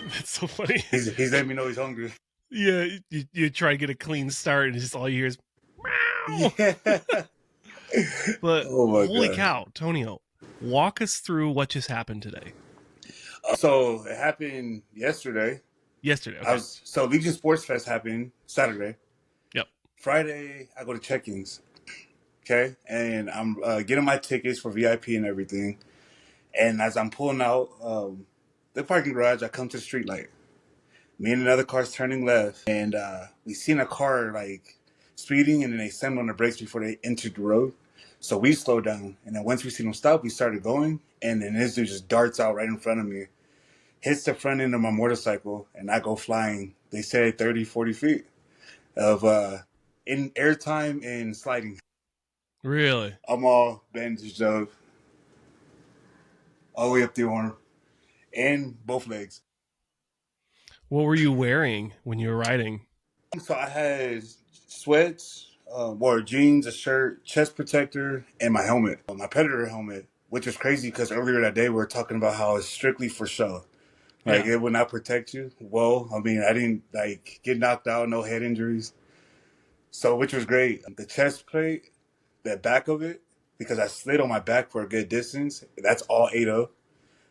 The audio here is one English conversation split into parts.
That's so funny. He's letting me know he's hungry. Yeah, you try to get a clean start, and just all you hear is meow. Yeah. But Oh my holy god. cow, Tonio, walk us through what just happened today. So it happened yesterday. Yesterday, okay. So Legion Sports Fest happened Saturday. Yep. Friday, I go to check-ins. Okay, and I'm getting my tickets for VIP and everything. And as I'm pulling out the parking garage, I come to the street light. Me and another car's turning left, and we seen a car like speeding, and then they slammed on the brakes before they entered the road. So we slowed down, and then once we seen them stop, we started going, and then this dude just darts out right in front of me, hits the front end of my motorcycle, and I go flying. They said 30, 40 feet of in airtime and sliding. Really? I'm all bandaged up, all the way up the arm, and both legs. What were you wearing when you were riding? So I had sweats, wore jeans, a shirt, chest protector, and my helmet, my Predator helmet, which is crazy because earlier that day we were talking about how it's strictly for show. Like, Yeah. it would not protect you. Well, I mean, I didn't, like, get knocked out, no head injuries. So, which was great. The chest plate, the back of it, because I slid on my back for a good distance, that's all ate up.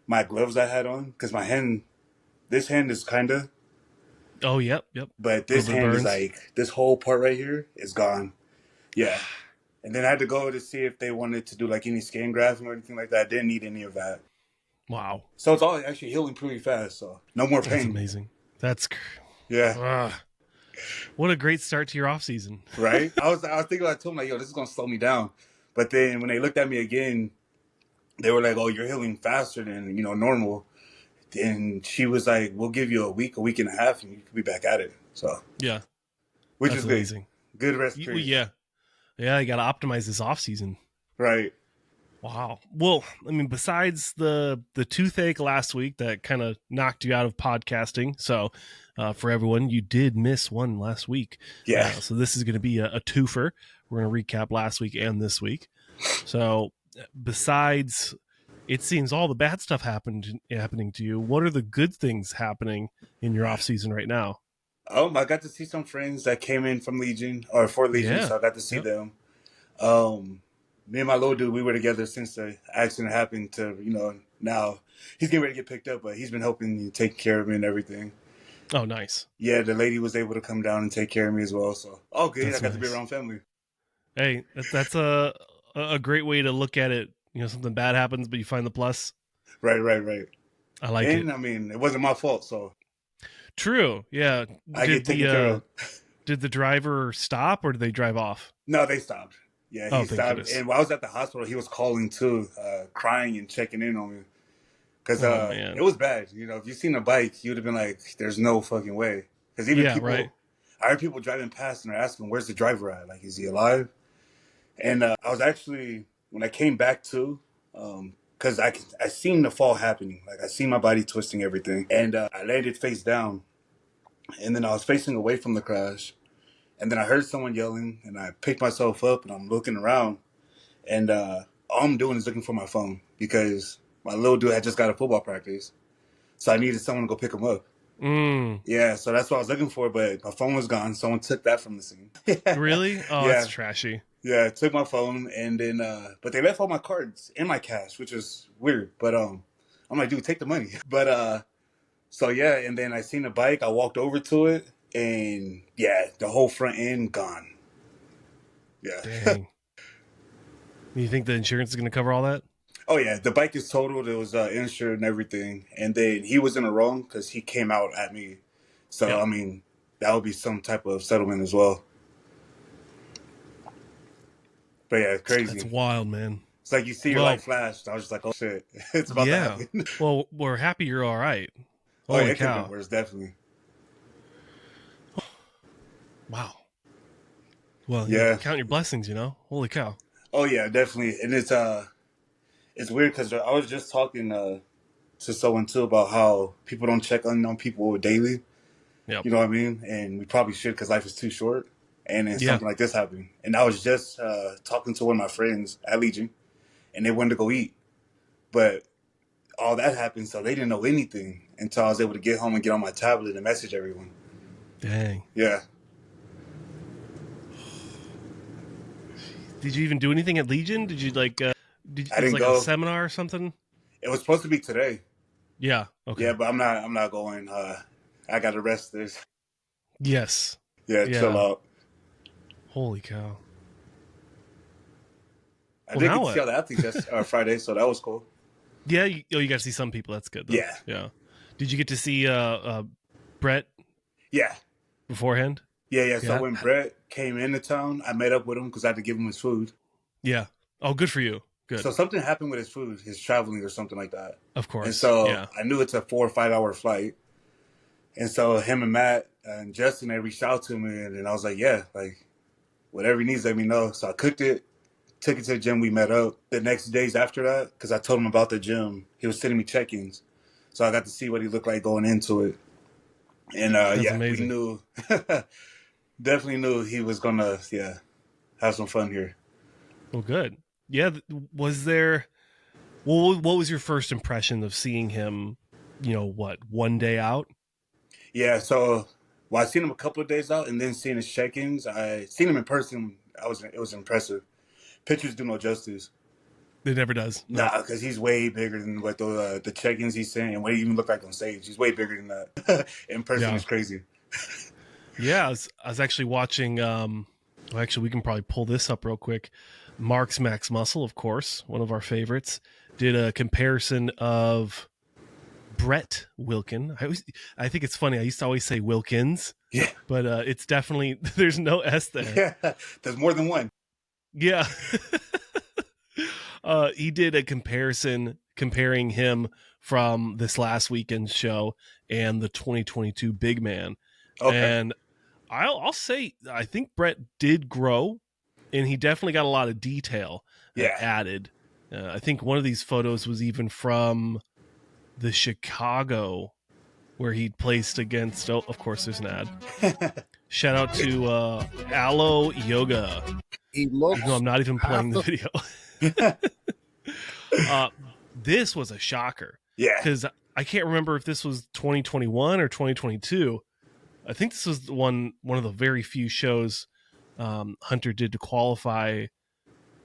My gloves I had on, because this hand is kind of, Oh, yep. but A this little bit of hand is burns. like, this whole part right here is gone. Yeah. And then I had to go to see if they wanted to do like any skin grafting or anything like that. I didn't need any of that. Wow. So it's all actually healing pretty fast. So no more That's pain. amazing. Yeah. What a great start to your off season. Right? I was thinking, I told them like, yo, this is gonna slow me down. But then when they looked at me again, they were like, oh, you're healing faster than, normal. And she was like, we'll give you a week and a half, and you can be back at it. So Yeah. which That's is good. amazing. Good rest period. Yeah. Yeah, you got to optimize this off season. Right. Wow. Well, I mean, besides the toothache last week that kind of knocked you out of podcasting, so for everyone, you did miss one last week. Yeah. So this is going to be a twofer. We're going to recap last week and this week. So besides, it seems all the bad stuff happening to you. What are the good things happening in your off season right now? I got to see some friends that came in from Legion or for Legion, Yeah. so I got to see Yep. them. Me and my little dude, we were together since the accident happened to, now he's getting ready to get picked up, but he's been helping me take care of me and everything. Oh, nice. Yeah, the lady was able to come down and take care of me as well. So, all good. That's I got to nice. be around family. Hey, that's a great way to look at it. Something bad happens, but you find the plus. Right. I like it. And, I mean, it wasn't my fault, so. True. Yeah. I get taken care of. Did the driver stop or did they drive off? No, they stopped. Yeah, he stopped. Goodness. And while I was at the hospital, he was calling too, crying and checking in on me. Because it was bad. If you seen a bike, you would have been like, there's no fucking way. Because even people, right. I heard people driving past and they're asking, where's the driver at? Like, is he alive? And I was actually, when I came back to, because I seen the fall happening. Like, I seen my body twisting everything. And I landed face down. And then I was facing away from the crash. And then I heard someone yelling, and I picked myself up, and I'm looking around. And all I'm doing is looking for my phone because my little dude had just got a football practice. So I needed someone to go pick him up. Yeah, so that's what I was looking for, but my phone was gone. Someone took that from the scene. Really? Oh, yeah. That's trashy. Yeah, took my phone, and then, but they left all my cards in my cash, which is weird. But I'm like, dude, take the money. But so yeah, and then I seen the bike. I walked over to it, and yeah, the whole front end gone. Yeah. Dang. You think the insurance is going to cover all that? Oh yeah, the bike is totaled. It was insured and everything, and then he was in the wrong because he came out at me. So I mean, that would be some type of settlement as well. But yeah, it's crazy. That's wild, man. It's like you see your light flash. I was just like, oh shit, it's about to happen. Well, we're happy you're all right. Holy it could have been worse, definitely. Wow. Well, yeah, count your blessings, Holy cow. Oh yeah, definitely, and it's weird because I was just talking to someone too about how people don't check unknown people daily. Yep. You know what I mean? And we probably should because life is too short. And then something like this happened. And I was just talking to one of my friends at Legion, and they wanted to go eat. But all that happened, so they didn't know anything until I was able to get home and get on my tablet and message everyone. Dang. Yeah. Did you even do anything at Legion? Did you like? I It was didn't like a go. seminar or something? It was supposed to be today. Yeah. Okay. Yeah, but I'm not. I'm not going. I got to rest this. Yes. Yeah, chill Yeah. out. Holy cow. I Well, did now get to see what? all the athletes Friday, so that was cool. Yeah. You got to see some people. That's good though. Yeah. Yeah. Did you get to see Brett Yeah. beforehand? Yeah. So Yeah. when Brett came into town, I met up with him because I had to give him his food. Yeah. Oh, good for you. Good. So something happened with his food, his traveling or something like that. Of And course. so Yeah. I knew it's a 4 or 5 hour flight. And so him and Matt and Justin, they reached out to me, and I was like, yeah, like whatever he needs, let me know. So I cooked it, took it to the gym. We met up the next days after that because I told him about the gym. He was sending me check-ins. So I got to see what he looked like going into it. And That's yeah, amazing. we knew, definitely knew he was going to, have some fun here. Well, good. Yeah. Was there? Well, what was your first impression of seeing him? What, one day out? Yeah, so I seen him a couple of days out, and then seeing his check-ins. I seen him in person. It was impressive. Pictures do no justice. It never does. No. Nah, because he's way bigger than what the check-ins he's saying, and what he even look like on stage. He's way bigger than that. In person, Yeah. is crazy. Yeah, I was actually watching. Well, actually, we can probably pull this up real quick. Mark's Max Muscle, of course, one of our favorites, did a comparison of Brett Wilkin. I think it's funny. I used to always say Wilkins, Yeah, but it's definitely there's no S there. yeah. There's more than one. Yeah. He did a comparison comparing him from this last weekend's show and the 2022 Big Man. Okay. And I'll say I think Brett did grow, and he definitely got a lot of detail Yeah. added. I think one of these photos was even from the Chicago where he placed against. Oh, of course, there's an ad. Shout out to Aloe Yoga. He looks. Even though I'm not even playing the video. This was a shocker. Yeah. Because I can't remember if this was 2021 or 2022. I think this was one of the very few shows Hunter did to qualify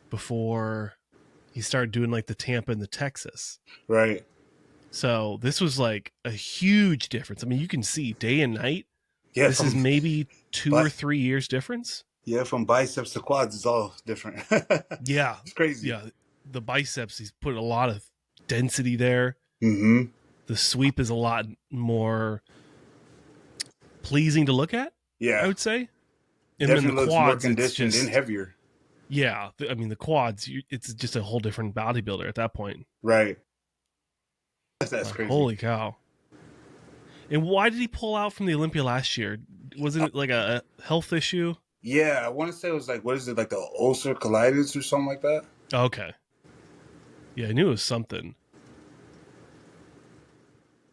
before he started doing like the Tampa and the Texas. Right. So this was like a huge difference. I mean, you can see day and night. Yeah. This is maybe 2 or 3 years difference. Yeah, from biceps to quads, it's all different. Yeah. It's crazy. Yeah. The biceps, he's put a lot of density there. Mm-hmm. The sweep is a lot more pleasing to look at, Yeah. I would say. And Definitely then the looks quads, more it's conditioned just, and heavier. yeah. I mean, the quads, it's just a whole different bodybuilder at that point. Right. That's Like, crazy. holy cow. And why did he pull out from the Olympia last year? Wasn't it like a health issue? Yeah, I want to say it was like, what is it, like the ulcer colitis or something like that? Okay. Yeah, I knew it was something.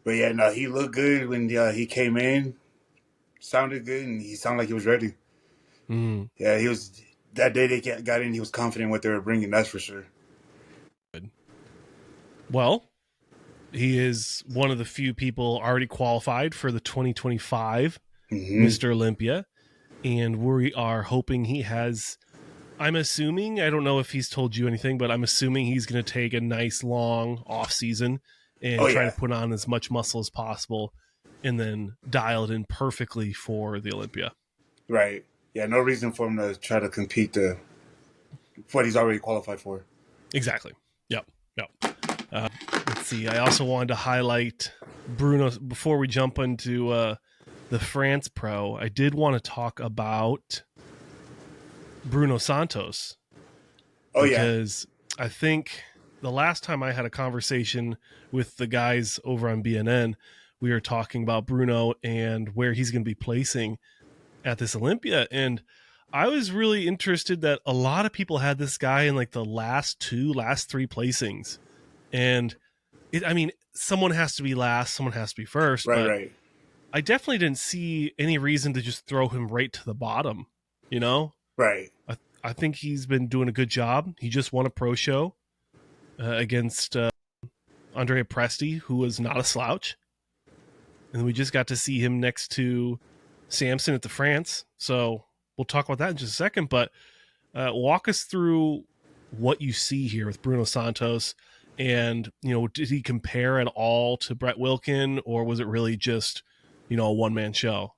But yeah, no, he looked good when he came in. Sounded good, and he sounded like he was ready. Mm. Yeah, he was. That day they got in, he was confident in what they were bringing. That's for sure. Well, he is one of the few people already qualified for the 2025 Mr. Olympia, and we are hoping he has. I'm assuming, I don't know if he's told you anything, but I'm assuming he's going to take a nice long off season and try to put on as much muscle as possible and then dial it in perfectly for the Olympia. Right. Yeah, no reason for him to try to compete for what he's already qualified for. Exactly. Yep. Let's see. I also wanted to highlight Bruno before we jump into the France Pro. I did want to talk about Bruno Santos. Because I think the last time I had a conversation with the guys over on BNN, we were talking about Bruno and where he's going to be placing at this Olympia. And I was really interested that a lot of people had this guy in like the last 3 placings. And I mean, someone has to be last, someone has to be first. Right. I definitely didn't see any reason to just throw him right to the bottom, you know? Right. I think he's been doing a good job. He just won a pro show against Andrea Presti, who was not a slouch. And we just got to see him next to Samson at the France. So we'll talk about that in just a second. But walk us through what you see here with Bruno Santos. And, did he compare at all to Brett Wilkin, or was it really just, a one-man show?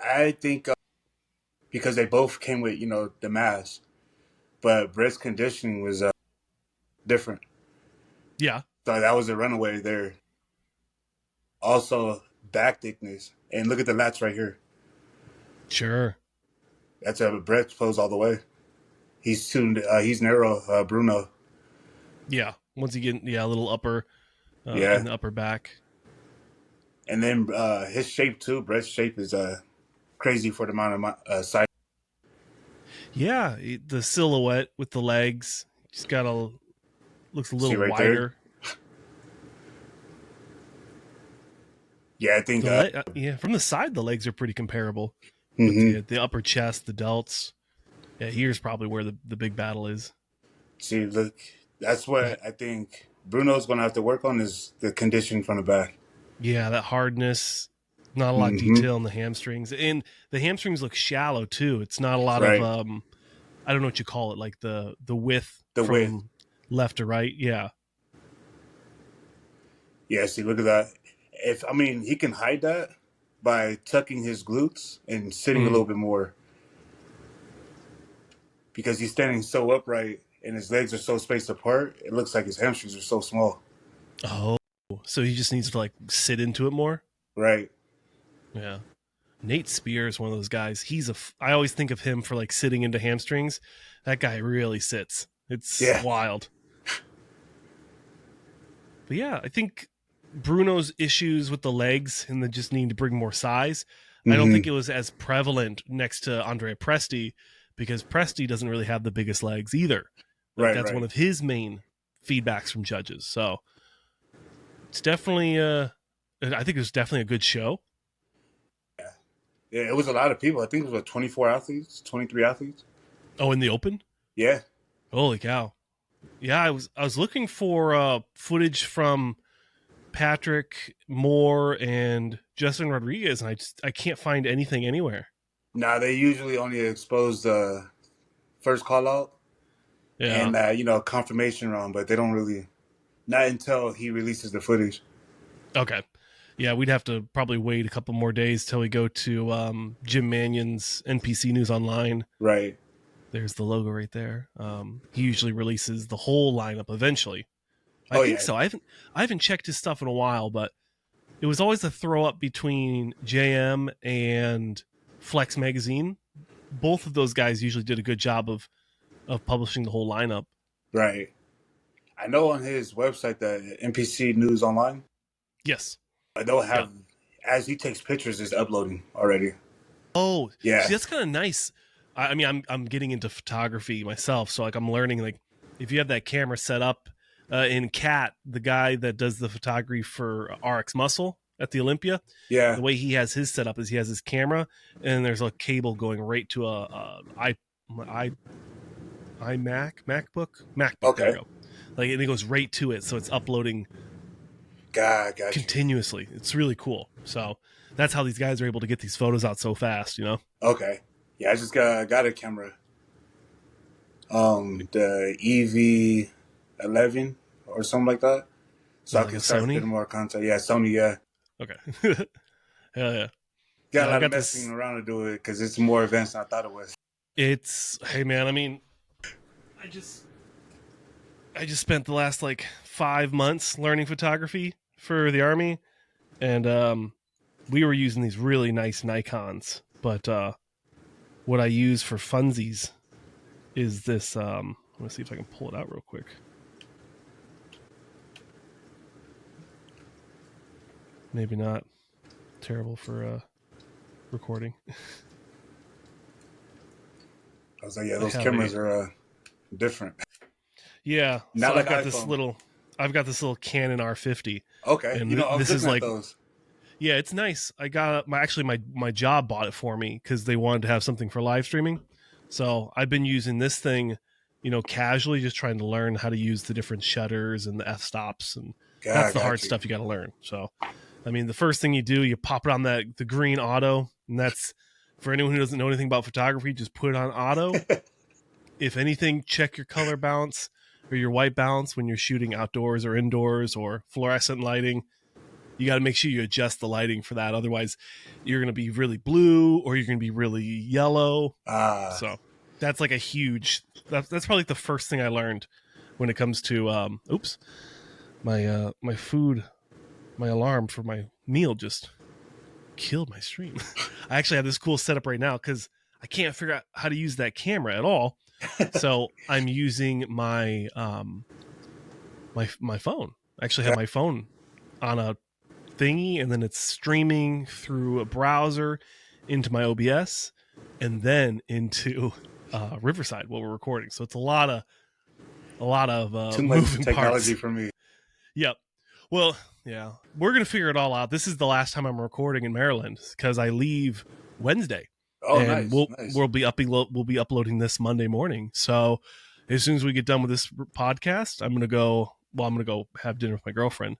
I think because they both came with, the mass, but Brett's conditioning was different. Yeah. So that was a runaway there. Also, back thickness. And look at the lats right here. Sure. That's a Brett pose all the way. He's tuned. He's narrow, Bruno. Yeah. Once you get a little upper Yeah. in the upper back. And then his shape too. Brett's shape is crazy for the amount of size. Yeah, the silhouette with the legs. He's got looks a little right wider. There? Yeah, I think. From the side, the legs are pretty comparable. Mm-hmm. With the upper chest, the delts. Yeah, here's probably where the big battle is. See, look, that's what I think Bruno's going to have to work on is the conditioning from the back. Yeah, that hardness. Not a lot of detail in the hamstrings. And the hamstrings look shallow, too. It's not a lot of, I don't know what you call it, like the width from left to right. Yeah. Yeah, see, look at that. He can hide that by tucking his glutes and sitting a little bit more. Because he's standing so upright and his legs are so spaced apart, it looks like his hamstrings are so small. Oh, so he just needs to sit into it more? Right. Yeah. Nate Spear is one of those guys. I always think of him for sitting into hamstrings. That guy really sits. It's wild. But yeah, I think Bruno's issues with the legs and the just needing to bring more size, I don't think it was as prevalent next to Andrea Presti, because Presti doesn't really have the biggest legs either. That's one of his main feedbacks from judges. So it's definitely, I think it was definitely a good show. Yeah, it was a lot of people. I think it was 24 athletes, 23 athletes. Oh, in the open? Yeah. Holy cow. Yeah, I was looking for footage from Patrick Moore and Justin Rodriguez, and I can't find anything anywhere. Nah, they usually only expose the first call out and confirmation round, but they don't really, not until he releases the footage. Okay. Yeah, we'd have to probably wait a couple more days till we go to Jim Mannion's NPC News Online. Right. There's the logo right there. He usually releases the whole lineup eventually. I think so. I haven't checked his stuff in a while, but it was always a throw up between JM and Flex Magazine. Both of those guys usually did a good job of publishing the whole lineup. Right. I know on his website, the NPC News Online. Yes. They'll have, as he takes pictures, is uploading already. Oh, yeah. See, that's kind of nice. I mean, I'm getting into photography myself, so I'm learning if you have that camera set up in Cat, the guy that does the photography for RX Muscle at the Olympia. Yeah. The way he has his set up is he has his camera, and there's a cable going right to a MacBook. Okay. There you go. And it goes right to it, so it's uploading. Gotcha. Continuously. It's really cool. So that's how these guys are able to get these photos out so fast, Okay. Yeah, I just got a camera. The EV11 or something like that. So I can start getting more content. Yeah, Sony, yeah. Okay. Hell yeah. Got a lot of messing around to do it because it's more advanced than I thought it was. Hey man, I just spent the last 5 months learning photography for the Army, and we were using these really nice Nikons, but what I use for funsies is this. Let me see if I can pull it out real quick. Maybe not. Terrible for recording. I was like, yeah, those cameras are different. Yeah, not so I've got this little Canon R50. Okay, and I was looking at those. Yeah, it's nice. I got my job bought it for me because they wanted to have something for live streaming. So I've been using this thing, casually, just trying to learn how to use the different shutters and the f-stops and That's God, the hard got you. stuff you got to learn. So, I mean, the first thing you do, you pop it on the green auto, and that's for anyone who doesn't know anything about photography. Just put it on auto. If anything, check your color balance or your white balance when you're shooting outdoors or indoors or fluorescent lighting. You got to make sure you adjust the lighting for that. Otherwise, you're going to be really blue or you're going to be really yellow. So that's like a huge. That's probably the first thing I learned when it comes to. Oops, my food, my alarm for my meal just killed my stream. I actually have this cool setup right now because I can't figure out how to use that camera at all. So I'm using my my phone. I actually have my phone on a thingy, and then it's streaming through a browser into my OBS, and then into Riverside while we're recording. So it's a lot of Too much moving technology parts. for me. Yep. Well, yeah, we're gonna figure it all out. This is the last time I'm recording in Maryland because I leave Wednesday, Oh, and nice, nice. we'll be uploading this Monday morning. So as soon as we get done with this podcast, I'm gonna go. Well, I'm gonna go have dinner with my girlfriend.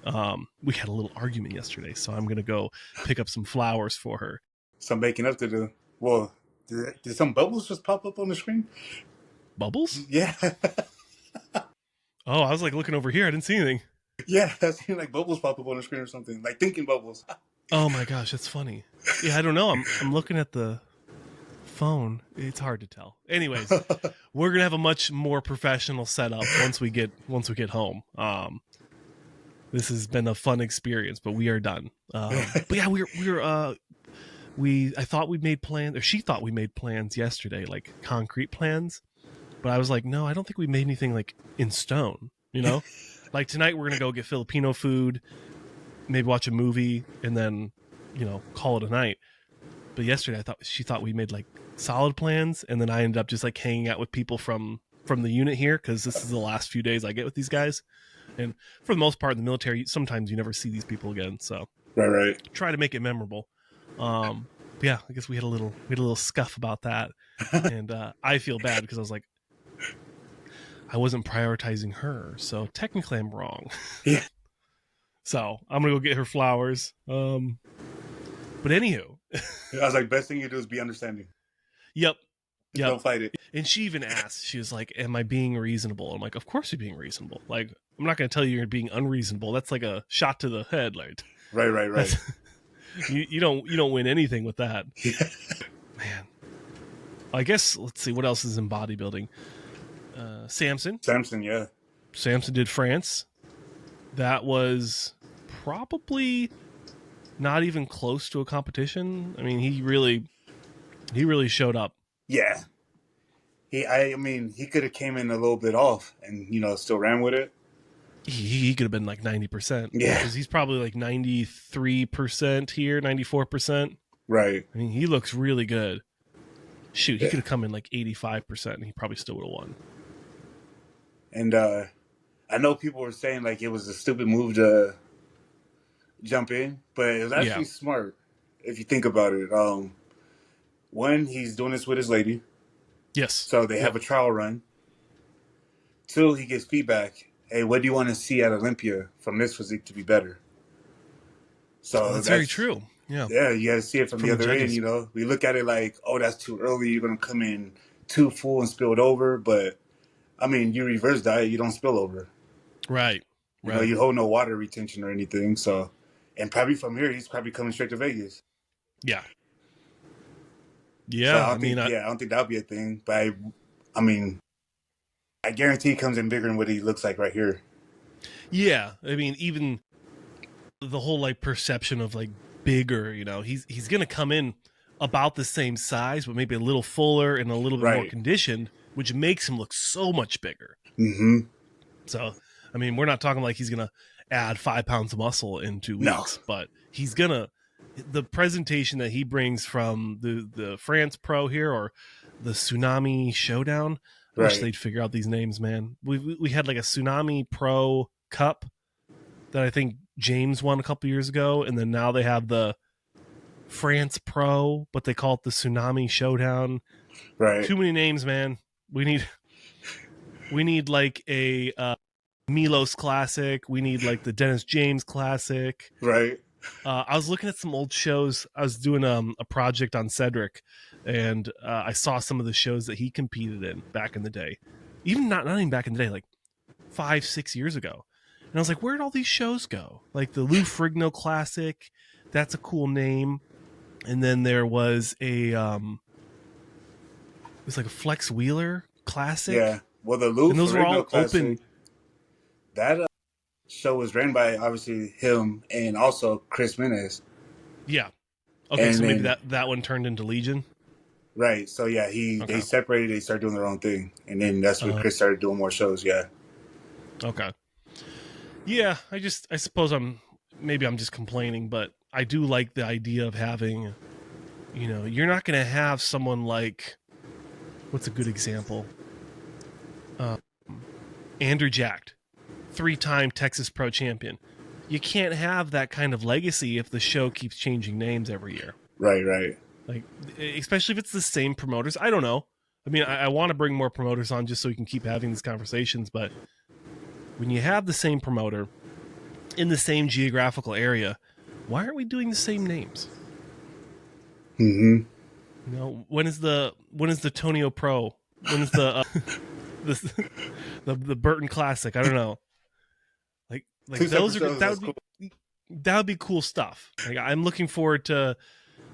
We had a little argument yesterday, so I'm gonna go pick up some flowers for her. Some making up to do. Well, did some bubbles just pop up on the screen? Bubbles? Yeah. Oh, I was like looking over here. I didn't see anything. Yeah, I seen like bubbles pop up on the screen or something. Like thinking bubbles. Oh my gosh, that's funny. Yeah, I don't know. I'm looking at the phone. It's hard to tell. Anyways, we're gonna have a much more professional setup once we get home. This has been a fun experience, but we are done. But yeah, I thought we made plans, or she thought we made plans yesterday, like concrete plans. But I was like, no, I don't think we made anything like in stone. You know, like tonight we're gonna go get Filipino food, maybe watch a movie, and then call it a night. But yesterday she thought we made like solid plans, and then I ended up just like hanging out with people from the unit here because this is the last few days I get with these guys. And for the most part in the military, sometimes you never see these people again. So right. Try to make it memorable. Yeah, I guess we had a little scuff about that, and I feel bad because I was like, I wasn't prioritizing her, so technically I'm wrong. Yeah. So I'm gonna go get her flowers. But anywho, I was like, best thing you do is be understanding. Yep. Don't fight it. And she even asked, she was like, am I being reasonable? I'm like, of course you're being reasonable. Like, I'm not going to tell you you're being unreasonable. That's like a shot to the head. Like, right. you don't win anything with that. Yeah. Man. I guess, let's see, what else is in bodybuilding? Samson, yeah. Samson did France. That was probably not even close to a competition. I mean, he really showed up. Yeah. I mean, he could have came in a little bit off and, still ran with it. He could have been like 90%. Yeah. Because he's probably like 93% here, 94%. Right. I mean, he looks really good. Shoot, he could have come in like 85% and he probably still would have won. And I know people were saying like it was a stupid move to jump in, but it was actually smart if you think about it. One, he's doing this with his lady. Yes. So they have a trial run. Two, he gets feedback. Hey, what do you want to see at Olympia from this physique to be better? So that's very true. Yeah. Yeah, you got to see it from the other end, We look at it like, oh, that's too early. You're going to come in too full and spill it over. But, I mean, you reverse diet, you don't spill over. Right. You hold no water retention or anything. So, and probably from here, he's probably coming straight to Vegas. Yeah. Yeah, so I don't think that'll be a thing. But I mean, I guarantee he comes in bigger than what he looks like right here. Yeah, I mean, even the whole like perception of like bigger, he's gonna come in about the same size, but maybe a little fuller and a little bit more conditioned, which makes him look so much bigger. Mm-hmm. So, I mean, we're not talking like he's gonna add 5 pounds of muscle in 2 weeks, but he's gonna. The presentation that he brings from the France Pro here or the Tsunami Showdown, I wish they'd figure out these names, man. We had like a Tsunami Pro Cup that I think James won a couple years ago, and then now they have the France Pro, but they call it the Tsunami Showdown. Right. Too many names, man. We need like a Milos Classic. We need like the Dennis James Classic. Right. I was looking at some old shows. I was doing a project on Cedric, and I saw some of the shows that he competed in back in the day. Even not even back in the day, like 5-6 years ago. And I was like, where did all these shows go? Like the Lou Ferrigno Classic, that's a cool name. And then there was it was like a Flex Wheeler Classic. Yeah. Well, the Lou And those were all Ferrigno Classic, open. that show was ran by obviously him and also Chris Menes. Yeah. Okay, And so maybe then, that one turned into Legion. right. So yeah, they Okay. separated. They started doing their own thing, and then that's when Chris started doing more shows. Yeah. Okay. Yeah, I suppose maybe I'm just complaining, but I do like the idea of having, you're not going to have someone like, what's a good example? Andrew Jacked, 3-time Texas Pro champion. You can't have that kind of legacy if the show keeps changing names every year. Right. Right. Like, especially if it's the same promoters. I don't know. I mean, I want to bring more promoters on just so we can keep having these conversations, but when you have the same promoter in the same geographical area, why aren't we doing the same names? Mm-hmm. When is the Tonio Pro? When is the the Burton Classic? I don't know. Like those are that would be cool stuff. Like, I'm looking forward to.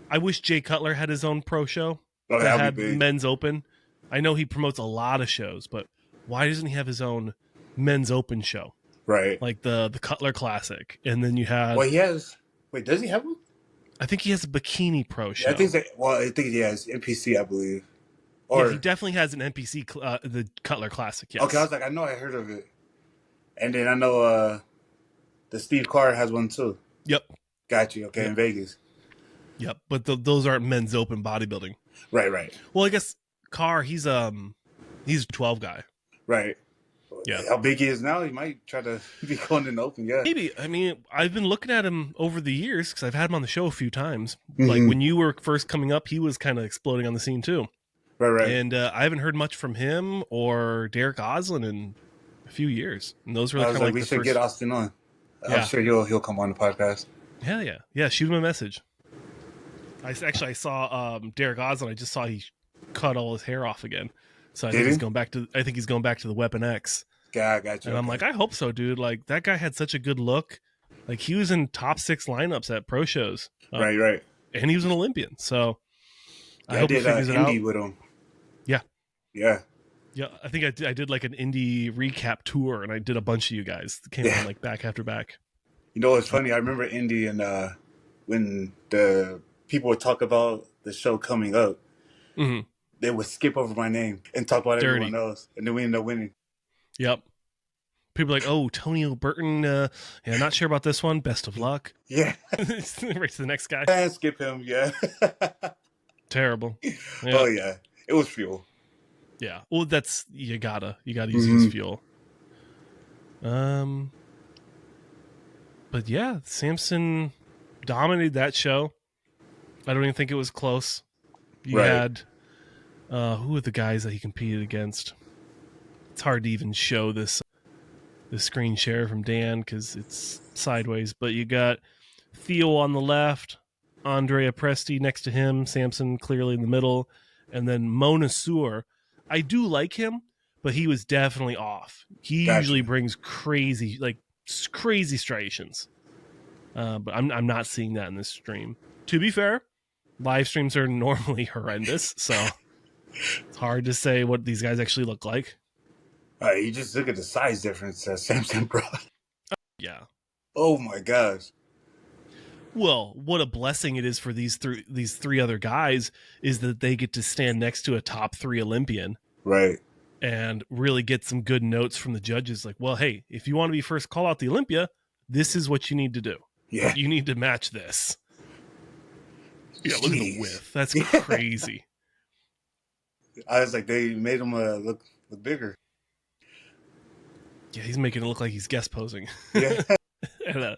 I wish Jay Cutler had his own pro show that had Men's Open. I know he promotes a lot of shows, but why doesn't he have his own Men's Open show? Right. Like the Cutler Classic, and then you have. Well, he has. Wait, does he have one? I think he has a Bikini Pro show. Yeah, I think he has NPC, I believe. Or he definitely has an NPC, the Cutler Classic. Yes. Okay, I was like, I know I heard of it, and then I know the Steve Carr has one too. Yep. Got you. Okay, yep. In Vegas. Yep, but those aren't Men's Open bodybuilding. Right. Right. Well, I guess Carr, he's a 12 guy. Right. Yeah. How big he is now, he might try to be going in the Open. Yeah. Maybe. I mean, I've been looking at him over the years because I've had him on the show a few times. Mm-hmm. Like when you were first coming up, he was kind of exploding on the scene too. Right. And I haven't heard much from him or Derek Oslin in a few years. And those were kind of like we should get Austin on. Yeah. I'm sure he'll come on the podcast. Hell yeah. Yeah, shoot him a message. I saw Derek Oslin. I just saw he cut all his hair off again. So I think he's going back to the Weapon X. Yeah, I got you. And I'm like, I hope so, dude. Like, that guy had such a good look. Like, he was in top 6 lineups at pro shows. Right. And he was an Olympian. So I hope he figures it out. With him. Yeah. Yeah. Yeah, I think I did like an indie recap tour, and I did a bunch of you guys that came on like back after back. You know what's funny? I remember Indy, and when the people would talk about the show coming up, mm-hmm. they would skip over my name and talk about everyone else, and then we ended up winning. Yep. People are like, oh, Tonio Burton, not sure about this one. Best of luck. Yeah. Right to the next guy. And skip him, yeah. Terrible. Yeah. Oh, yeah. It was fuel. Yeah. Well, that's, you gotta use his fuel. But yeah, Samson dominated that show. I don't even think it was close. You had, who were the guys that he competed against? It's hard to even show this screen share from Dan because it's sideways, but you got Theo on the left, Andrea Presti next to him, Samson clearly in the middle, and then Mona Suhr. I do like him, but he was definitely off. He usually brings crazy striations, but I'm not seeing that in this stream. To be fair, live streams are normally horrendous, so it's hard to say what these guys actually look like. You just look at the size difference that Samson brought. Yeah. Oh my gosh. Well, what a blessing it is for these three other guys is that they get to stand next to a top 3 Olympian. Right. And really get some good notes from the judges. Like, well, hey, if you want to be first call out the Olympia, this is what you need to do. Yeah. You need to match this. Yeah, look at the width. That's crazy. I was like, they made him look bigger. Yeah, he's making it look like he's guest posing. Yeah. and,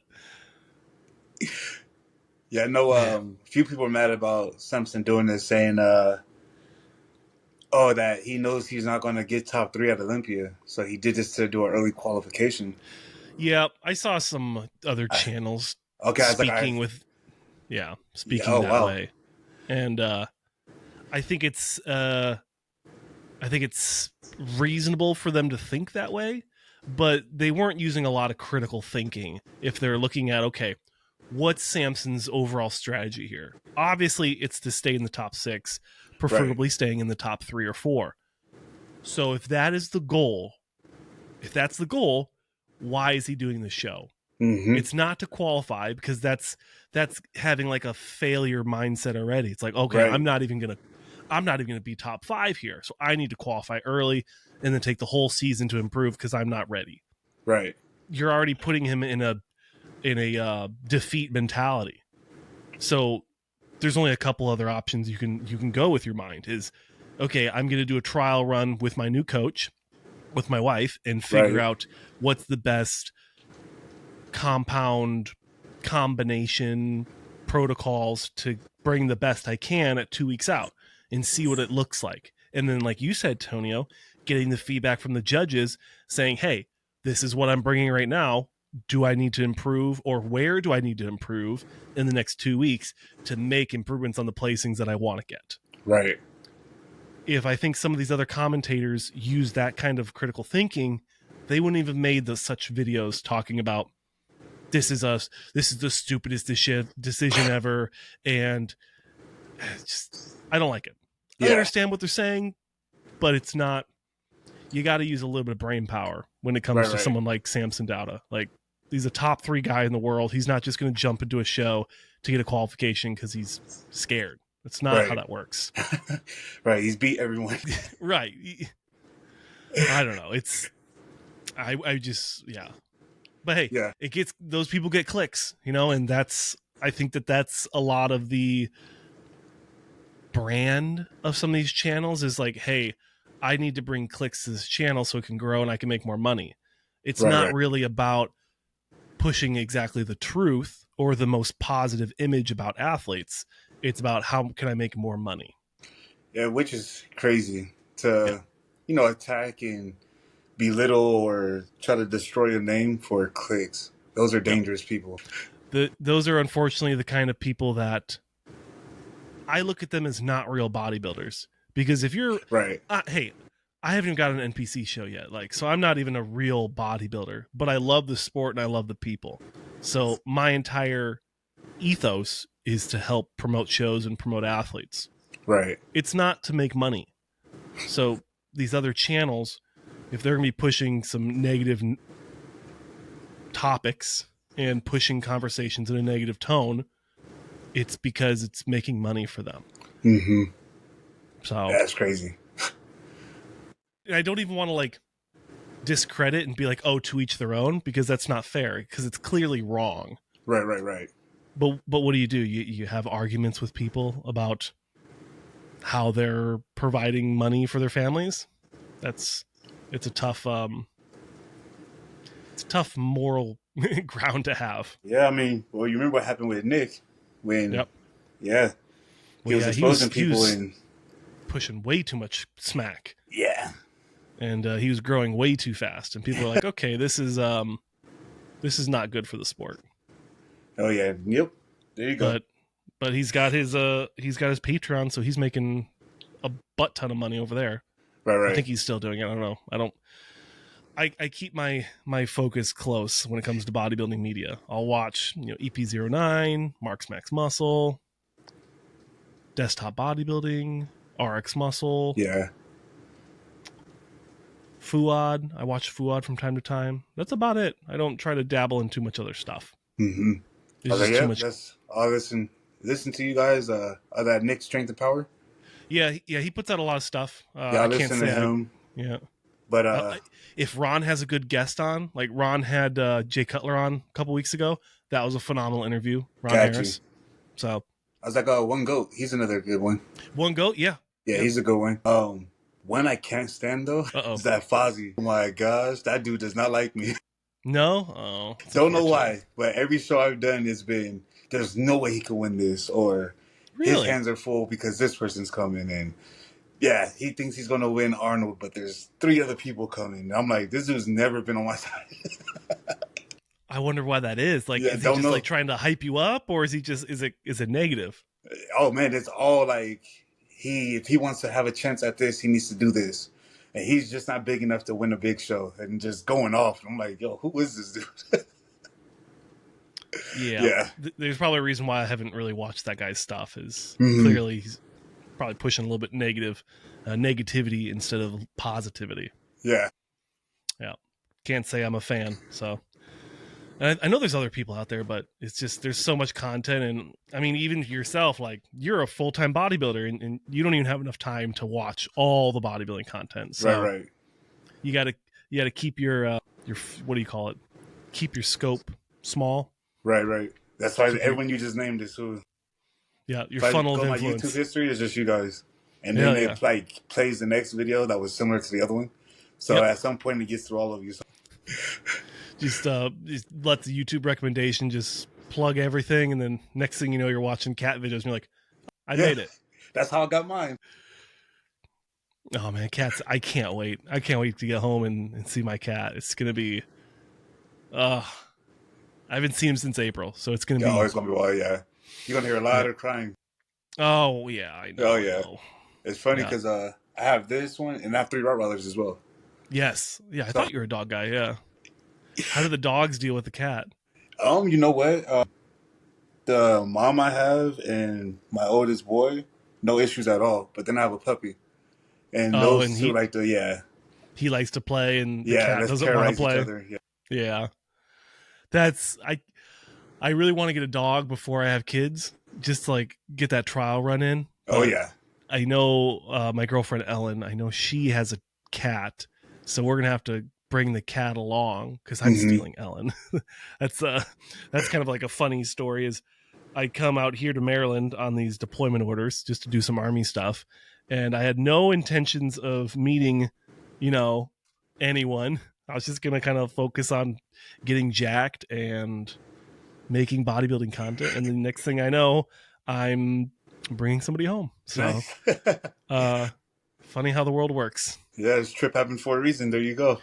yeah, I know a few people are mad about Samson doing this, saying Oh, that he knows he's not going to get top 3 at Olympia, so he did this to do an early qualification. Yeah, I saw some other I, channels okay, I was like, speaking with, yeah, speaking oh that wow, way, and I think it's I think it's reasonable for them to think that way, but they weren't using a lot of critical thinking if they're looking at, okay, what's Samson's overall strategy here? Obviously, it's to stay in the top 6, right. preferably staying in the top 3 or 4. So if that is the goal, if that's the goal, why is he doing the show? Mm-hmm. It's not to qualify, because that's having like a failure mindset already. It's like, okay, Right, I'm not even gonna be top 5 here, so I need to qualify early and then take the whole season to improve because I'm not ready. right, You're already putting him in a defeat mentality. So there's only a couple other options you can go with your mind. Is, okay, I'm going to do a trial run with my new coach, with my wife, and figure right, out what's the best compound combination protocols to bring the best I can at 2 weeks out and see what it looks like. And then, like you said, Tonio, getting the feedback from the judges saying, hey, this is what I'm bringing right now. Do I need to improve, or where do I need to improve in the next 2 weeks to make improvements on the placings that I want to get? right. If I think some of these other commentators use that kind of critical thinking, they wouldn't even have made such videos talking about, this is the stupidest decision ever, and I don't like it. I Yeah, understand what they're saying, but it's not. You got to use a little bit of brain power when it comes right, to right. someone like Samson Dauda. Like, he's a top 3 guy in the world. He's not just going to jump into a show to get a qualification because he's scared. That's not how Right. that works. Right. He's beat everyone. Right. I don't know. I just, yeah. But hey, Yeah. it gets, those people get clicks, and I think that's a lot of the brand of some of these channels is like, hey, I need to bring clicks to this channel so it can grow and I can make more money. It's Right, not right. really about pushing exactly the truth or the most positive image about athletes. It's about, how can I make more money? Yeah, which is crazy Yeah. to, attack and belittle or try to destroy a name for clicks. Those are Yep. dangerous people. Those are unfortunately the kind of people that I look at them as not real bodybuilders. Because if you're, Right. hey, I haven't even got an NPC show yet, so I'm not even a real bodybuilder, but I love the sport and I love the people. So my entire ethos is to help promote shows and promote athletes. Right. It's not to make money. So these other channels, if they're going to be pushing some negative topics and pushing conversations in a negative tone, it's because it's making money for them. Mm-hmm. So That's crazy. I don't even want to discredit and be like, oh, to each their own, because that's not fair, because it's clearly wrong. Right, right, right. But what do? You have arguments with people about how they're providing money for their families. It's a tough moral ground to have. Yeah, I mean, well, you remember what happened with Nick when, Yep. yeah, he Well, was yeah, exposing he people was and, pushing way too much smack, yeah. and he was growing way too fast, and people are like, okay, this is not good for the sport. Oh, yeah. Yep. There you go. But he's got his Patreon, so he's making a butt ton of money over there. Right, I right. think he's still doing it. I don't know. I keep my focus close when it comes to bodybuilding media. I'll watch EP09, Mark's Max Muscle, Desktop Bodybuilding, RX Muscle, Yeah. Fuad. I watch Fuad from time to time. That's about it. I don't try to dabble in too much other stuff. Mm-hmm. There's Okay, just too yep. much. That's all. Listen to you guys. That Nick Strength and Power. Yeah, he puts out a lot of stuff. Yeah, I I can't listen to say him. yeah. But If Ron has a good guest on, like Ron had Jay Cutler on a couple weeks ago, that was a phenomenal interview. Ron got you. Harris. So I was like, oh, One Goat. He's another good one. one goat, yeah. Yeah, Yep. he's a good one. One I can't stand though Uh-oh. is that Fozzy. Oh my gosh, that dude does not like me. No? Oh, Don't know why, but every show I've done has been there's no way he could win this, or his Really? hands are full because this person's coming, and Yeah, he thinks he's gonna win Arnold, but there's 3 other people coming. I'm like, this dude's never been on my side. I wonder why that is. Like, Yeah, is he don't just like know. trying to hype you up, or is he just is it negative? Oh man, it's all like if he wants to have a chance at this, he needs to do this. And he's just not big enough to win a big show and just going off. I'm like, yo, who is this dude? Yeah, Yeah. there's probably a reason why I haven't really watched that guy's stuff. Is Hmm. clearly he's probably pushing a little bit negativity instead of positivity. Yeah. Yeah, can't say I'm a fan. So and I know there's other people out there, but it's just there's so much content, and I mean, even yourself, like you're a full time bodybuilder, and you don't even have enough time to watch all the bodybuilding content. Right, So right. you gotta keep your what do you call it? Keep your scope small. Right, right. That's why Keep your everyone you just named is who. your If I funnel go of to my YouTube influence. history, it's just you guys. And then Hell yeah. it like plays the next video that was similar to the other one. So Yep. at some point it gets through all of you. So. Just let the YouTube recommendation just plug everything, and then next thing you know, you're watching cat videos, and you're like, I Yeah, made it. that's how I got mine. Oh man, cats! I can't wait. I can't wait to get home and see my cat. It's gonna be. I haven't seen him since April, so it's gonna Yeah, be. oh, it's gonna be wild. Yeah, you're gonna hear a lot Yeah. of crying. Oh yeah, I know. Oh I yeah, know. it's funny Yeah. because I have this one and I have 3 Rottweilers as well. Yes. Yeah. I So, thought you were a dog guy. Yeah. How do the dogs deal with the cat? you know what? The mom I have and my oldest boy, no issues at all. But then I have a puppy, and Oh, and those two like to he likes to play, and the yeah, cat let's doesn't want to terrorize each play. other. Yeah, Yeah. That's I really want to get a dog before I have kids, just to, like get that trial run in. oh But yeah. I know my girlfriend Ellen. I know she has a cat, so we're gonna have to bring the cat along because I'm Hmm. stealing Ellen. that's that's kind of like a funny story. Is I come out here to Maryland on these deployment orders just to do some army stuff, and I had no intentions of meeting, you know, anyone. I was just gonna kind of focus on getting jacked and making bodybuilding content, and the next thing I know, I'm bringing somebody home. So, Nice. funny how the world works. Yeah, this trip happened for a reason. There you go.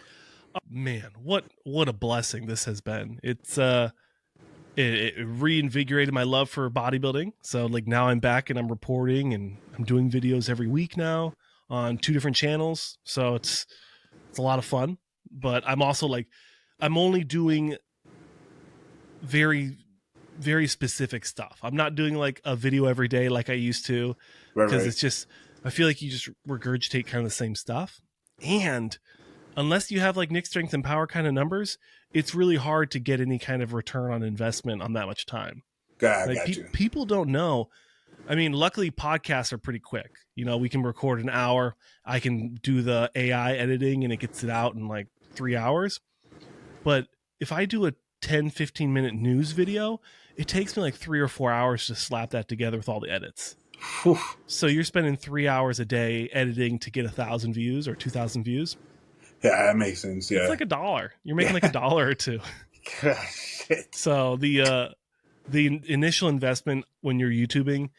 Oh, man, what a blessing this has been. It's it reinvigorated my love for bodybuilding. So like now I'm back and I'm reporting and I'm doing videos every week now on 2 different channels. So it's a lot of fun. But I'm also like I'm only doing very very specific stuff. I'm not doing like a video every day like I used to, Right, because right. it's just I feel like you just regurgitate kind of the same stuff. And unless you have like Nick strength and power kind of numbers, it's really hard to get any kind of return on investment on that much time. God, I Like got you. people don't know. I mean, luckily podcasts are pretty quick. You know, we can record an hour. I can do the AI editing and it gets it out in like 3 hours. But if I do a 10-15 minute news video, it takes me like 3 or 4 hours to slap that together with all the edits. Whew. So you're spending 3 hours a day editing to get 1,000 views or 2,000 views. Yeah, that makes sense. It's Yeah. like $1. You're making like $1 or $2. God, shit. So the initial investment when you're YouTubing,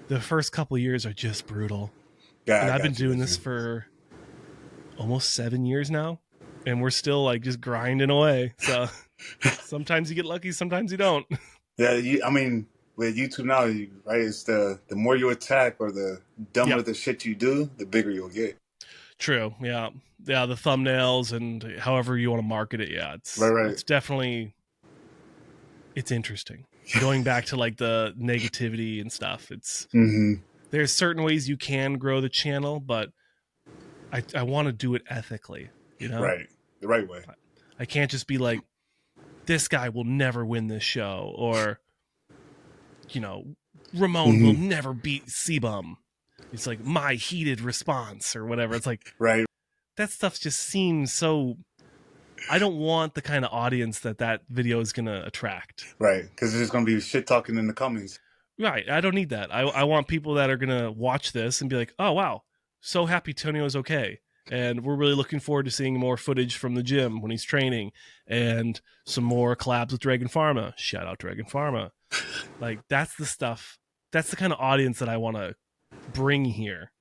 the first couple of years are just brutal. God, And I I've been got you. doing this for almost 7 years now, and we're still like just grinding away. So sometimes you get lucky, sometimes you don't. Yeah, I mean, with YouTube now, right? It's the more you attack or the dumber Yep. the shit you do, the bigger you'll get. True. Yeah. Yeah. The thumbnails and however you want to market it. Yeah. Right, right. It's definitely, it's interesting. Going back to like the negativity and stuff. Mm-hmm. There's certain ways you can grow the channel, but I want to do it ethically, you know? Right, the right way. I can't just be like, this guy will never win this show, or, you know, Ramon will never beat Sebum. It's like my heated response or whatever. It's like, Right, that stuff just seems so. I don't want the kind of audience that video is going to attract. right. Because there's gonna be shit talking in the comments. Right. I don't need that. I want people that are going to watch this and be like, oh, wow, so happy Tonio is okay. And we're really looking forward to seeing more footage from the gym when he's training and some more collabs with Dragon Pharma. Shout out Dragon Pharma. Like, that's the stuff. That's the kind of audience that I want to bring here.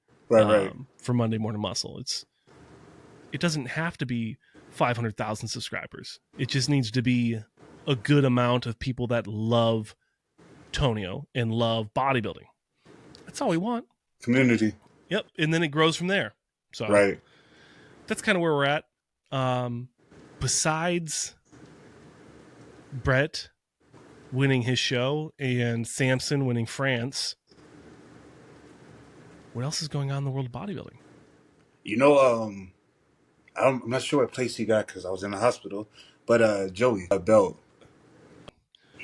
Right. for Monday Morning Muscle. It doesn't have to be 500,000 subscribers. It just needs to be a good amount of people that love Tonio and love bodybuilding. That's all we want. Community. Yep. And then it grows from there. So Right. that's kind of where we're at. Besides Brett winning his show and Samson winning France, what else is going on in the world of bodybuilding? You know, I'm not sure what place he got because I was in the hospital, but Joey, a belt.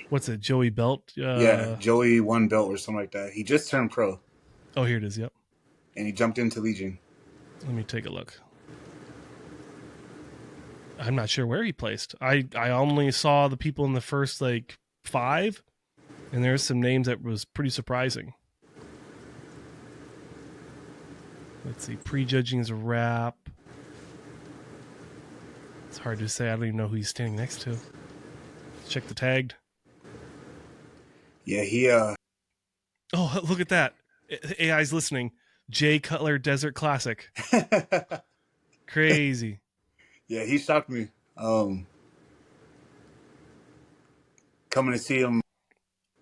What's it, Joey Belt? Yeah, Joey won belt or something like that. He just turned pro. Oh, here it is. Yep. And he jumped into Legion. Let me take a look. I'm not sure where he placed. I only saw the people in the first like 5, and there's some names that was pretty surprising. Let's see. Prejudging is a wrap. It's hard to say. I don't even know who he's standing next to. Let's check the tagged. Yeah, he Oh, look at that. AI's listening. Jay Cutler Desert Classic. Crazy. Yeah, he shocked me. Coming to see him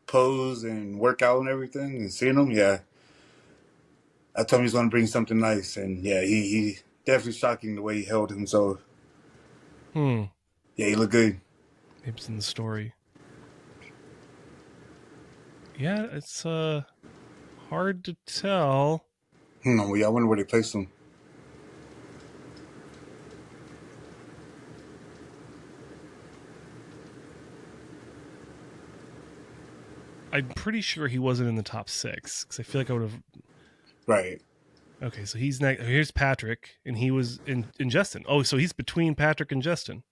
pose and work out and everything and seeing him, yeah. I told him he's gonna bring something nice, and yeah, he definitely shocking the way he held himself. Yeah, he looked good. Maybe it's in the story. Yeah, it's hard to tell. No, yeah, I wonder where they placed him. I'm pretty sure he wasn't in the top 6 because I feel like I would have. Right. Okay, so he's next. Here's Patrick, and he was in Justin. Oh, so he's between Patrick and Justin.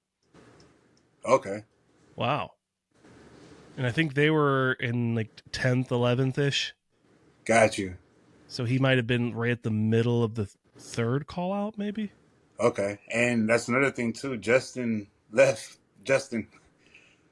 Okay. Wow. And I think they were in like 10th, 11th ish. Got you. So he might have been right at the middle of the 3rd call out, maybe. Okay, and that's another thing too. Justin left.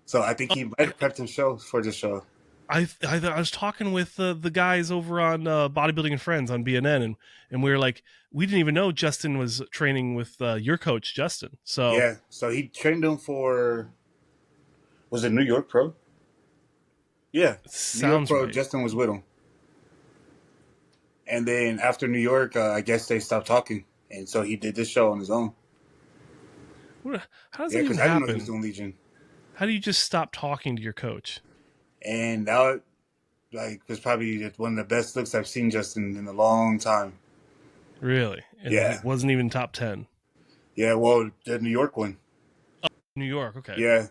So I think he might have prepped himself for this show. I was talking with the guys over on Bodybuilding and Friends on BNN, and we were like, we didn't even know Justin was training with your coach, Justin. So yeah, so he trained him for, was it New York Pro? Yeah, sounds New York Pro. right. Justin was with him, and then after New York, I guess they stopped talking, and so he did this show on his own. How does that even I didn't know happen? he was doing Legion. How do you just stop talking to your coach? And that was probably one of the best looks I've seen Justin in a long time. Really? And yeah. It wasn't even top 10. Yeah, well, the New York one. Oh, New York, okay. Yeah.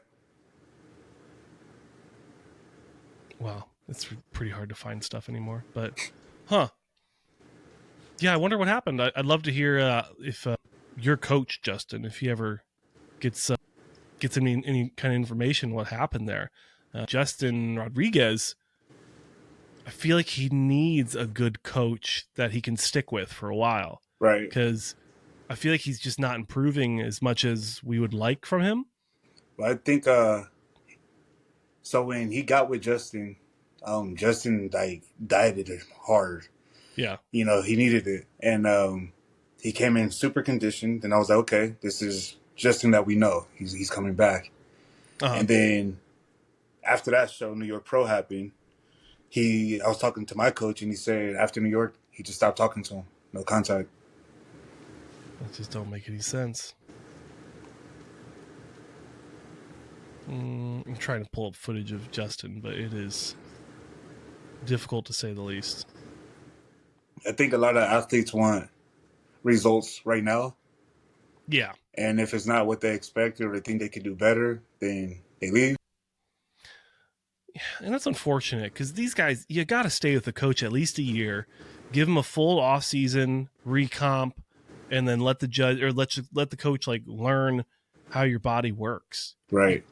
Wow, it's pretty hard to find stuff anymore. But, yeah, I wonder what happened. I'd love to hear if your coach, Justin, if he ever gets any kind of information what happened there. Justin Rodriguez, I feel like he needs a good coach that he can stick with for a while. Right. Because I feel like he's just not improving as much as we would like from him. Well, I think so when he got with Justin, Justin like dieted it hard. Yeah. You know, he needed it. And he came in super conditioned, and I was like, okay, this is Justin that we know. He's coming back. Uh-huh. And then after that show, New York Pro happened, I was talking to my coach, and he said after New York, he just stopped talking to him. No contact. That just don't make any sense. I'm trying to pull up footage of Justin, but it is difficult to say the least. I think a lot of athletes want results right now. Yeah. And if it's not what they expect or they think they could do better, then they leave. Yeah, and that's unfortunate because these guys, you got to stay with the coach at least a year, give them a full off-season recomp, and then let the judge or let the coach like learn how your body works. Right.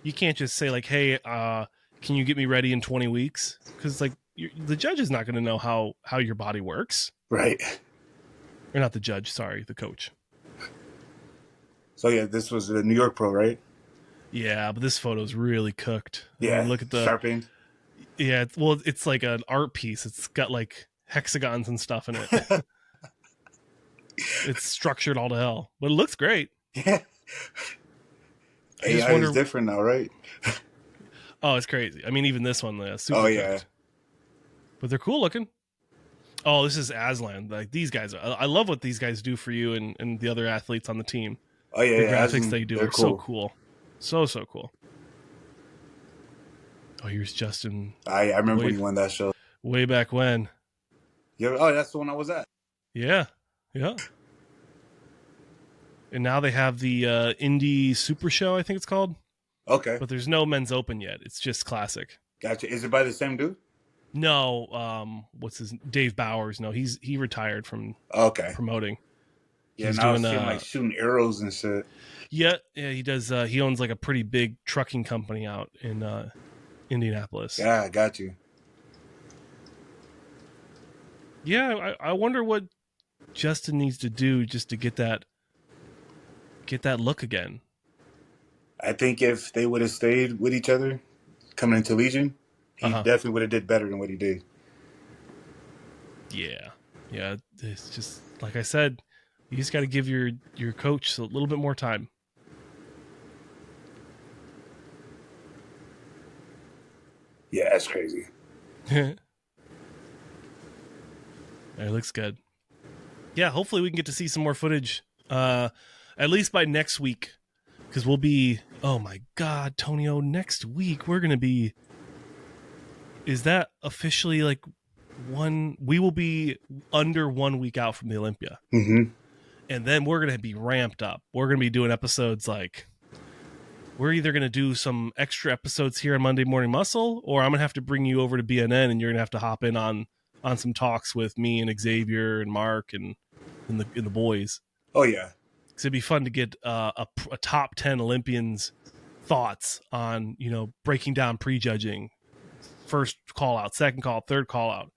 You can't just say like, "Hey, can you get me ready in 20 weeks?" Because like the judge is not going to know how your body works. Right. Or not the judge, sorry, the coach. So yeah, this was the New York Pro, right? Yeah, but this photo is really cooked. Yeah, I mean, look at the sharpened. Yeah, well, it's like an art piece. It's got like hexagons and stuff in it. It's structured all to hell, but it looks great. Yeah, I just AI is wonder. different now, right? Oh, it's crazy. I mean, even this one, Oh super yeah. cooked, but they're cool looking. Oh, this is Aslan. Like these guys, I love what these guys do for you and the other athletes on the team. Oh yeah, The yeah. graphics they do They're are so cool. cool, so cool. Oh, here's Justin. I remember when Way you won that show. way back when. Yeah. Oh, that's the one I was at. Yeah, yeah. And now they have the Indie Super Show, I think it's called. Okay, But there's no men's open yet. It's just classic. gotcha. Is it by the same dude? No, what's his Dave Bowers? No, he retired from Okay. promoting. Yeah. He's Now I doing see him like shooting arrows and shit. yeah, he does he owns like a pretty big trucking company out in Indianapolis. Yeah, I got you. Yeah, I wonder what Justin needs to do just to get that look again. I think if they would have stayed with each other coming into Legion, he Uh-huh. definitely would have did better than what he did. Yeah. Yeah, it's just like I said, you just got to give your coach a little bit more time. Yeah, that's crazy. It looks good. Yeah, hopefully we can get to see some more footage at least by next week, because we'll be, oh my god, Tonio, next week we're gonna be, is that officially like we will be under 1 week out from the Olympia, Mm-hmm. and then we're gonna be ramped up. We're gonna be doing episodes like, we're either gonna do some extra episodes here on Monday Morning Muscle, or I'm gonna have to bring you over to BNN and you're gonna have to hop in on some talks with me and Xavier and Mark and the boys. Oh yeah. Because it'd be fun to get a top 10 Olympians thoughts on, breaking down prejudging, first call out, second call, third call out.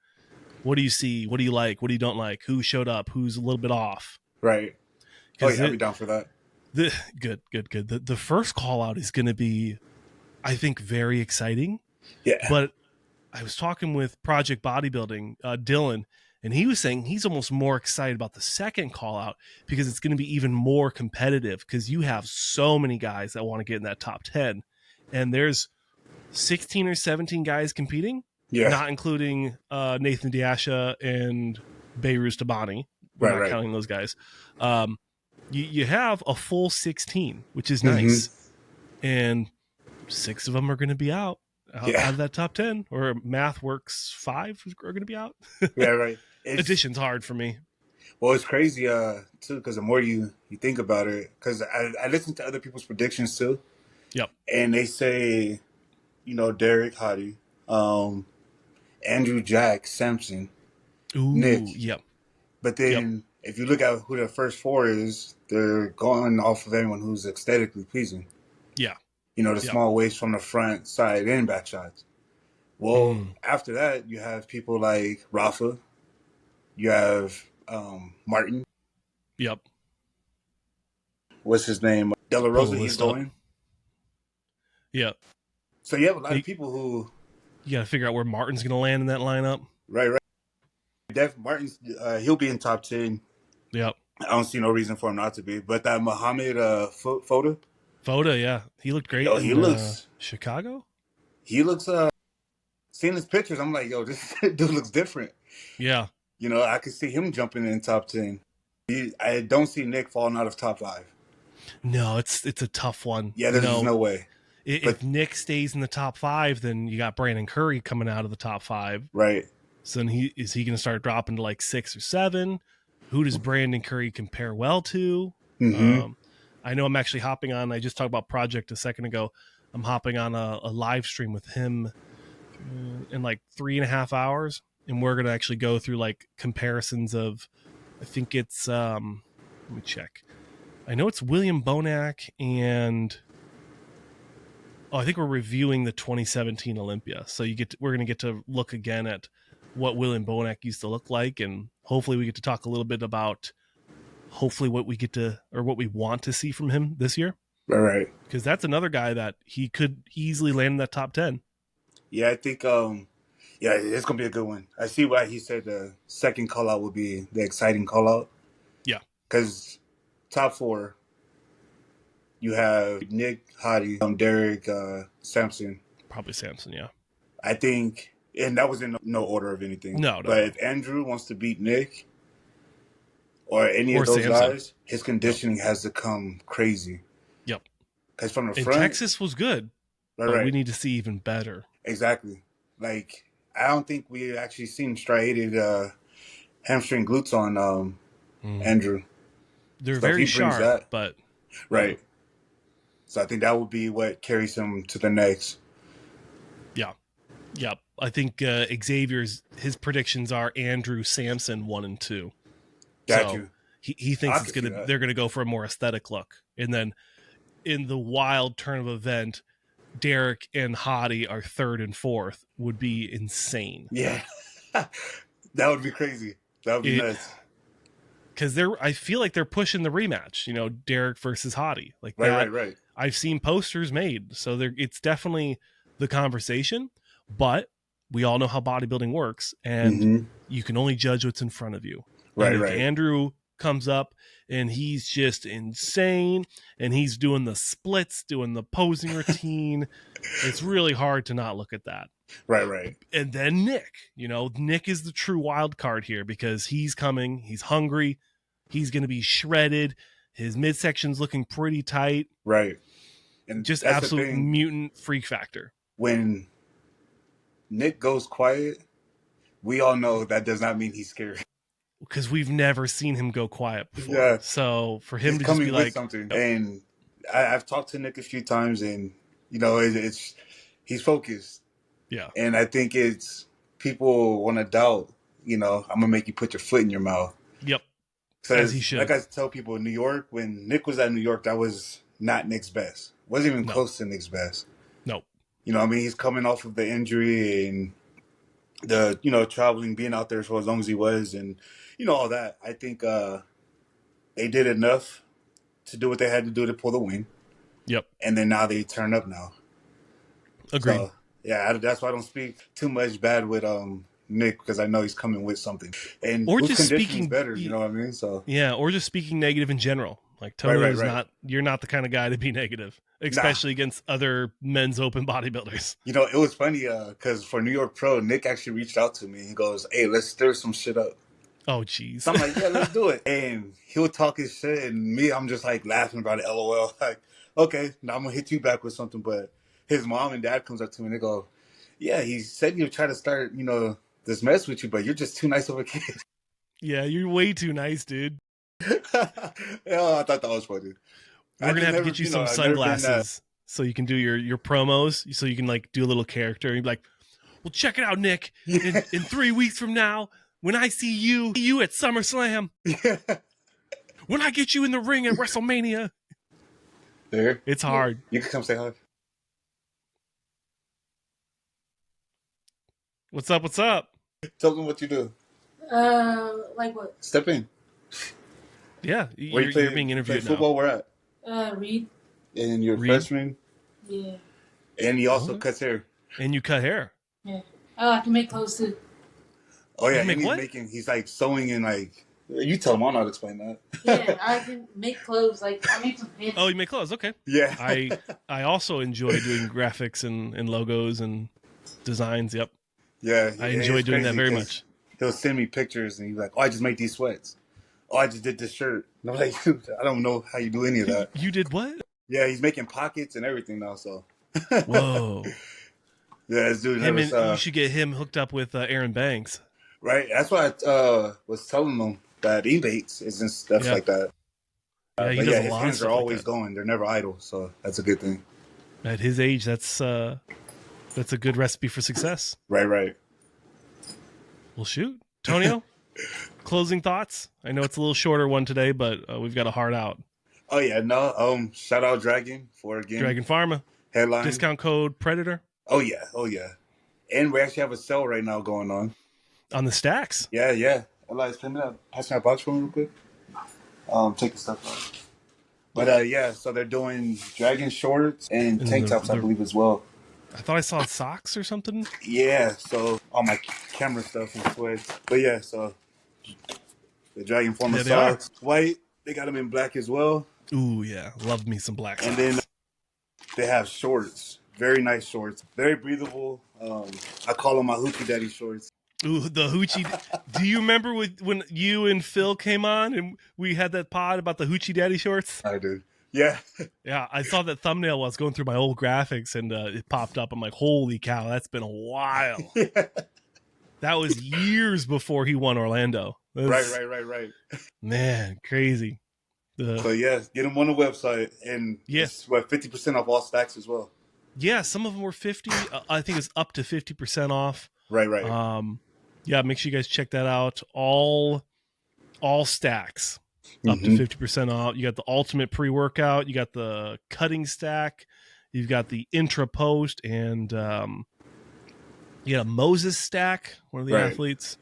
What do you see? What do you like? What do you don't like? Who showed up? Who's a little bit off? Right. Oh yeah, I'll be down for that. Good. The first call out is going to be, I think, very exciting. Yeah. But I was talking with Project Bodybuilding, Dylan, and he was saying he's almost more excited about the second call out because it's going to be even more competitive, because you have so many guys that want to get in that top 10. And there's 16 or 17 guys competing, Yeah. not including Nathan Diasha and Beirut Tabani. We're not counting those guys. You have a full 16, which is nice. Mm-hmm. And 6 of them are going to be out of that top 10, or math works, 5 are going to be out. Yeah, right. Addition's hard for me. Well, it's crazy too, because the more you think about it, because I listen to other people's predictions too. Yep. And they say, Derek Hottie, Andrew Jack, Samson, Nick. Yep. But then if you look at who the first 4 is, they're going off of everyone who's aesthetically pleasing. Yeah. The small waist from the front, side, and back shots. Well, after that, you have people like Rafa. You have Martin. Yep. What's his name? De La Rosa, he's going. Yep. So you have a lot of people who... You got to figure out where Martin's going to land in that lineup. Right. Martin's, he'll be in top 10. Yep. I don't see no reason for him not to be. But that Muhammad Foda? Foda, yeah. He looked great he looks... Chicago? He looks... seeing his pictures, I'm like, yo, this dude looks different. Yeah. I could see him jumping in top 10. I don't see Nick falling out of top 5. No, it's a tough one. Yeah, there's no way. If Nick stays in the top 5, then you got Brandon Curry coming out of the top 5. Right. So then is he going to start dropping to like 6 or 7? Who does Brandon Curry compare well to? Mm-hmm. I know I'm actually hopping on. I just talked about Project a second ago. I'm hopping on a live stream with him in like 3.5 hours. And we're going to actually go through like comparisons of, I think it's, let me check. I know it's William Bonac and, I think we're reviewing the 2017 Olympia. So we're going to get to look again at what William Bonac used to look like. And hopefully we get to talk a little bit about what we get to, or what we want to see from him this year. Right. Because that's another guy that he could easily land in that top 10. Yeah, I think, it's going to be a good one. I see why he said the second call out would be the exciting call out. Yeah. Because top 4, you have Nick, Hottie, Derek, Samson. Probably Samson, yeah. I think, and that was in no order of anything. No. But if Andrew wants to beat Nick or any Or of those Samson. guys, his conditioning has to come crazy. Yep. Because from the and front, Texas was good, but we need to see even better. Exactly. Like, I don't think we actually seen striated hamstring glutes on Andrew. They're So very sharp, but right. So I think that would be what carries him to the next. Yeah. I think Xavier's his predictions are Andrew, Samson 1 and 2. Got you. He thinks they're gonna go for a more aesthetic look, and then in the wild turn of event, Derek and Hottie are 3rd and 4th would be insane. Yeah, that would be crazy. That would be nuts. Because I feel like they're pushing the rematch. Derek versus Hottie, like that. Right. I've seen posters made, so it's definitely the conversation. But we all know how bodybuilding works, and you can only judge what's in front of you. Right. If Andrew comes up and he's just insane, and he's doing the splits, doing the posing routine, it's really hard to not look at that. Right. And then Nick, Nick is the true wild card here because he's coming, he's hungry, he's going to be shredded, his midsection's looking pretty tight. Right. And just absolute mutant freak factor. When Nick goes quiet, we all know that does not mean he's scared. Because we've never seen him go quiet before. Yeah. So for him to just be like something. And I've talked to Nick a few times, and he's focused. Yeah. And I think it's people want to doubt, I'm gonna make you put your foot in your mouth. Yep. As he should. Like I tell people in New York, when Nick was at New York, that was not Nick's best. Wasn't even close to Nick's best. Nope. He's coming off of the injury and the, traveling, being out there for as long as he was, and, all that. I think they did enough to do what they had to do to pull the win. Yep. And then now they turn up now. Agreed. So, yeah, that's why I don't speak too much bad with Nick, because I know he's coming with something. And or just speaking better, you know what I mean? So yeah, or just speaking negative in general. Like Tonio is not. You're not the kind of guy to be negative, especially against other men's open bodybuilders. It was funny because for New York Pro, Nick actually reached out to me. He goes, "Hey, let's stir some shit up." Oh, jeez. So I'm like, "Yeah, let's do it." And he'll talk his shit, and me, I'm just like laughing about it. LOL. Like, okay, now I'm gonna hit you back with something. But his mom and dad comes up to me and they go, "Yeah, he said you'd try to start, this mess with you, but you're just too nice of a kid." Yeah, you're way too nice, dude. I thought that was funny. We're gonna have to get you some sunglasses so you can do your promos, so you can like do a little character. And you'd be like, "Well, check it out, Nick. In 3 weeks from now, when I see you at SummerSlam, when I get you in the ring at WrestleMania." There, it's hard. You can come say hi. What's up? What's up? Tell them what you do. Like what? Step in. Yeah, you're being interviewed now. Football, where at? Reed. And you're a freshman? Yeah. And he also cuts hair. And you cut hair. Yeah. Oh, I can make clothes too. Oh yeah, he's like sewing in like. You tell him, I don't know how to explain that. Yeah, I can make clothes. Like I make some pants. Oh, you make clothes? Okay. Yeah. I also enjoy doing graphics and logos and designs. Yep. Yeah. I enjoy doing that very much. He'll send me pictures and he's like, "Oh, I just make these sweats. Oh, I just did this shirt." And I'm like, I don't know how you do any of that. You did what? Yeah, he's making pockets and everything now. So. Whoa. Yeah, this dude. You should get him hooked up with Aaron Banks. Right. That's why I was telling them that Ebates is and stuff like that. Yeah, he does a lot. His hands are always going. They're never idle. So that's a good thing. At his age, that's a good recipe for success. Right. Well, shoot. Tonio, closing thoughts? I know it's a little shorter one today, but we've got a hard out. Oh, yeah. No. Shout out Dragon for again. Dragon Pharma. Headline. Discount code Predator. Oh, yeah. And we actually have a sale right now going on. On the stacks? Yeah. Elias, pass me that box for me real quick. Take the stuff out. But, so they're doing Dragon shorts and tank tops, I believe, as well. I thought I saw socks or something. Yeah, so all my camera stuff and sweats. But yeah, so the Dragon Pharma socks, white, They got them in black as well. Ooh, yeah. Love me some black socks. And then they have shorts. Very nice shorts. Very breathable. I call them my Hoochie Daddy shorts. Ooh, the Hoochie. Do you remember when you and Phil came on and we had that pod about the Hoochie Daddy shorts? I did. Yeah. Yeah, I saw that thumbnail while I was going through my old graphics and it popped up. I'm like, holy cow, that's been a while. Yeah. That was years before he won Orlando. Right. Man, crazy. So yeah, get them on the website, and it's 50% off all stacks as well. Yeah, some of them were 50. I think it's up to 50% off. Right. Yeah, make sure you guys check that out. All stacks up to 50% off. You got the ultimate pre-workout. You got the cutting stack. You've got the intra post, and you got a Moses stack, one of the athletes.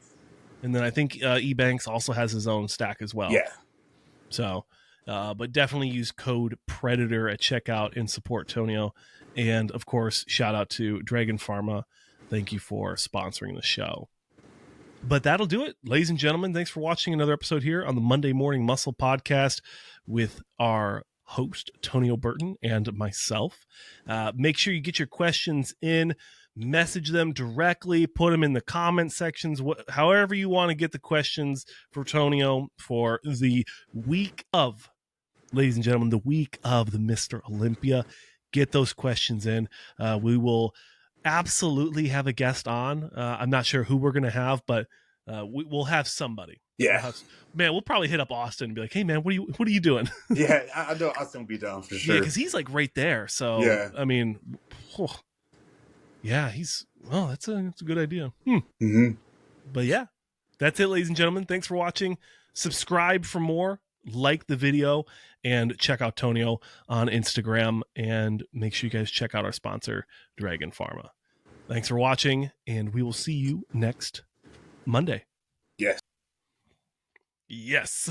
And then I think Ebanks also has his own stack as well. Yeah. So, but definitely use code PREDATOR at checkout and support Tonio. And of course, shout out to Dragon Pharma. Thank you for sponsoring the show. But that'll do it. Ladies and gentlemen, thanks for watching another episode here on the Monday Morning Muscle Podcast with our host, Tonio Burton, and myself. Make sure you get your questions in. Message them directly, put them in the comment sections, however you want to get the questions for Tonio for the week of, ladies and gentlemen, the week of the Mr. Olympia. Get those questions in. We will absolutely have a guest on. I'm not sure who we're going to have, but we'll have somebody. Yeah. We'll probably hit up Austin and be like, hey, man, what are you doing? Yeah, I know Austin will be down for sure. Yeah, because he's like right there. So, yeah. I mean, yeah, that's a good idea. But yeah, that's it, ladies and gentlemen. Thanks for watching. Subscribe for more, like the video, and check out Tonio on Instagram. And make sure you guys check out our sponsor, Dragon Pharma. Thanks for watching, and we will see you next Monday. Yes. Yes.